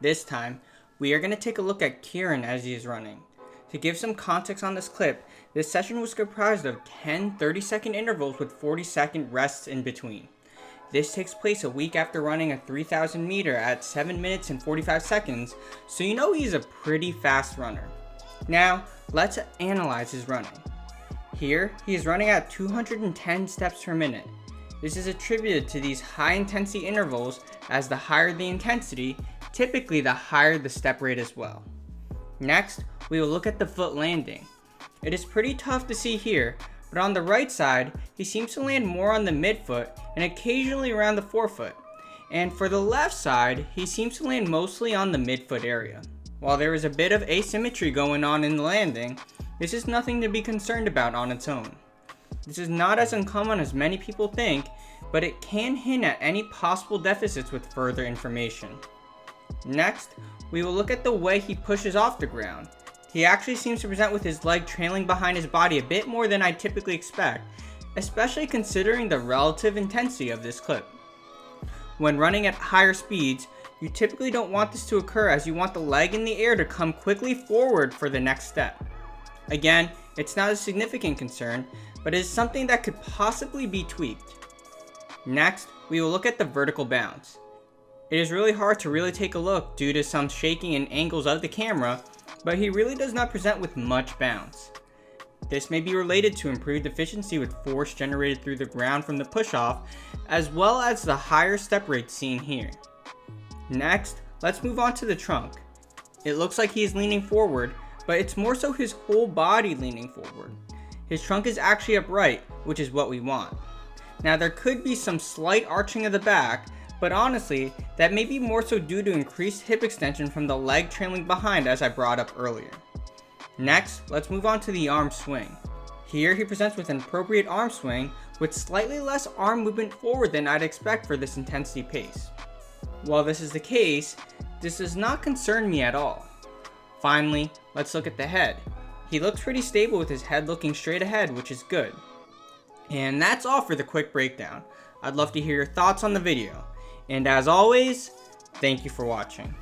This time, we are going to take a look at Kieran as he is running. To give some context on this clip, this session was comprised of 10 30-second intervals with 40-second rests in between. This takes place a week after running a 3,000 meter at 7 minutes and 45 seconds, so you know he's a pretty fast runner. Now, let's analyze his running. Here, he is running at 210 steps per minute. This is attributed to these high intensity intervals, as the higher the intensity, typically the higher the step rate as well. Next, we will look at the foot landing. It is pretty tough to see here, but on the right side, he seems to land more on the midfoot and occasionally around the forefoot. And for the left side, he seems to land mostly on the midfoot area. While there is a bit of asymmetry going on in the landing, this is nothing to be concerned about on its own. This is not as uncommon as many people think, but it can hint at any possible deficits with further information. Next, we will look at the way he pushes off the ground. He actually seems to present with his leg trailing behind his body a bit more than I typically expect, especially considering the relative intensity of this clip. When running at higher speeds, you typically don't want this to occur, as you want the leg in the air to come quickly forward for the next step. Again, it's not a significant concern, but it is something that could possibly be tweaked. Next, we will look at the vertical bounce. It is really hard to really take a look due to some shaking and angles of the camera, but he really does not present with much bounce. This may be related to improved efficiency with force generated through the ground from the push-off, as well as the higher step rate seen here. Next, let's move on to the trunk. It looks like he is leaning forward, but it's more so his whole body leaning forward. His trunk is actually upright, which is what we want. Now, there could be some slight arching of the back, but honestly, that may be more so due to increased hip extension from the leg trailing behind, as I brought up earlier. Next, let's move on to the arm swing. Here he presents with an appropriate arm swing with slightly less arm movement forward than I'd expect for this intensity pace. While this is the case, this does not concern me at all. Finally, let's look at the head. He looks pretty stable with his head looking straight ahead, which is good. And that's all for the quick breakdown. I'd love to hear your thoughts on the video. And as always, thank you for watching.